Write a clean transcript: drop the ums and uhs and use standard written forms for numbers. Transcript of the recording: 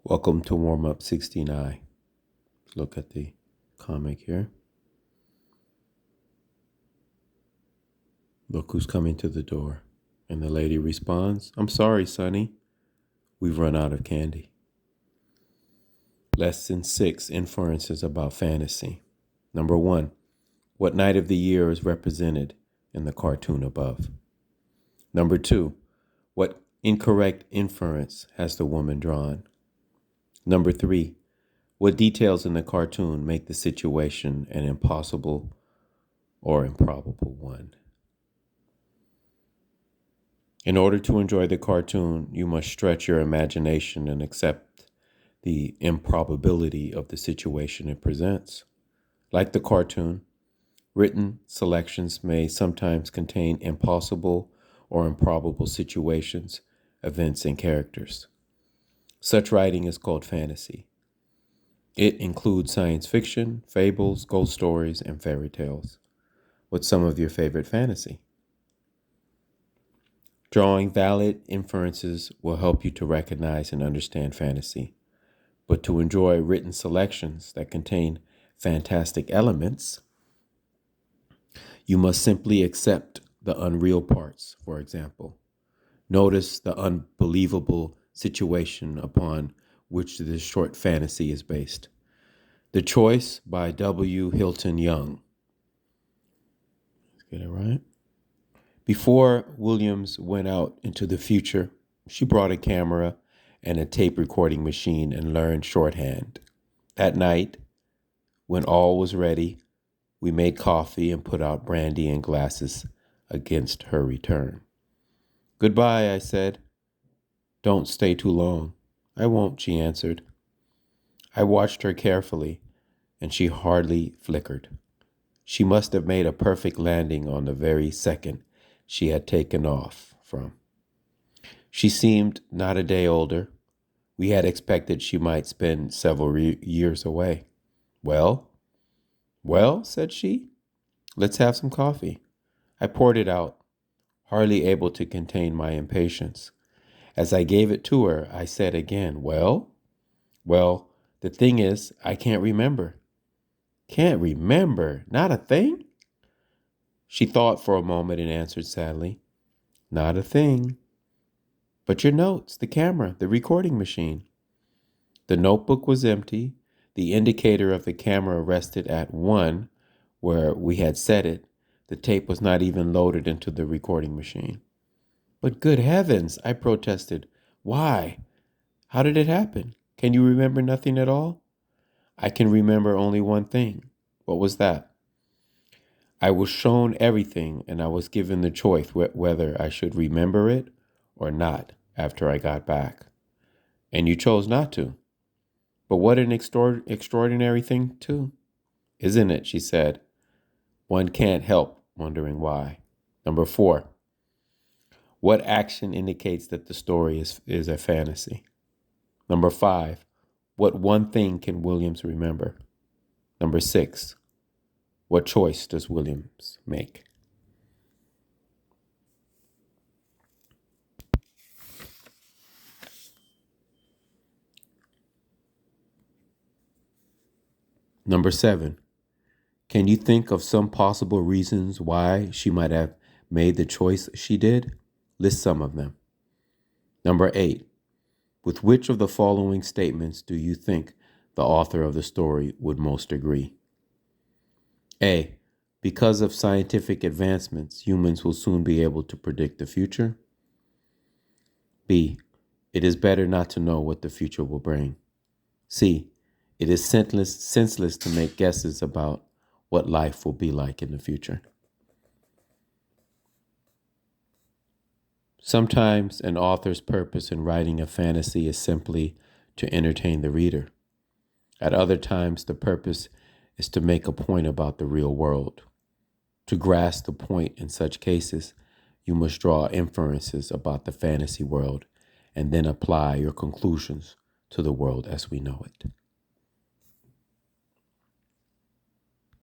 Welcome to Warm Up 69. Look at the comic here. Look who's coming to the door. And the lady responds, "I'm sorry, Sonny. We've run out of candy." Lesson 6, inferences about fantasy. Number 1, what night of the year is represented in the cartoon above? Number 2, what incorrect inference has the woman drawn? Number 3, what details in the cartoon make the situation an impossible or improbable one? In order to enjoy the cartoon, you must stretch your imagination and accept the improbability of the situation it presents. Like the cartoon, written selections may sometimes contain impossible or improbable situations, events, and characters. Such writing is called fantasy. It includes science fiction, fables, ghost stories, and fairy tales. What's some of your favorite fantasy? Drawing valid inferences will help you to recognize and understand fantasy. But to enjoy written selections that contain fantastic elements, you must simply accept the unreal parts, for example. Notice the unbelievable situation upon which this short fantasy is based. The Choice by W. Hilton Young. Let's get it right. Before Williams went out into the future, she brought a camera and a tape recording machine and learned shorthand. That night, when all was ready, we made coffee and put out brandy and glasses against her return. "Goodbye," I said. "Don't stay too long." "I won't," she answered. I watched her carefully, and she hardly flickered. She must have made a perfect landing on the very second she had taken off from. She seemed not a day older. We had expected she might spend several years away. Well, said she. "Let's have some coffee." I poured it out, hardly able to contain my impatience. As I gave it to her, I said again, Well, the thing is, I can't remember." "Can't remember? Not a thing?" She thought for a moment and answered sadly, "Not a thing." "But your notes, the camera, the recording machine." The notebook was empty. The indicator of the camera rested at 1 where we had set it. The tape was not even loaded into the recording machine. "But good heavens," I protested. "Why? How did it happen? Can you remember nothing at all?" "I can remember only one thing." "What was that?" "I was shown everything, and I was given the choice whether I should remember it or not after I got back." "And you chose not to." "But what an extraordinary thing, too." "Isn't it?" she said. One can't help wondering why. Number 4, what action indicates that the story is a fantasy? Number 5, what one thing can Williams remember? Number 6, what choice does Williams make? Number 7, can you think of some possible reasons why she might have made the choice she did? List some of them. Number 8, with which of the following statements do you think the author of the story would most agree? A, because of scientific advancements, humans will soon be able to predict the future. B, it is better not to know what the future will bring. C, it is senseless to make guesses about what life will be like in the future. Sometimes an author's purpose in writing a fantasy is simply to entertain the reader. At other times, the purpose is to make a point about the real world. To grasp the point in such cases, you must draw inferences about the fantasy world and then apply your conclusions to the world as we know it.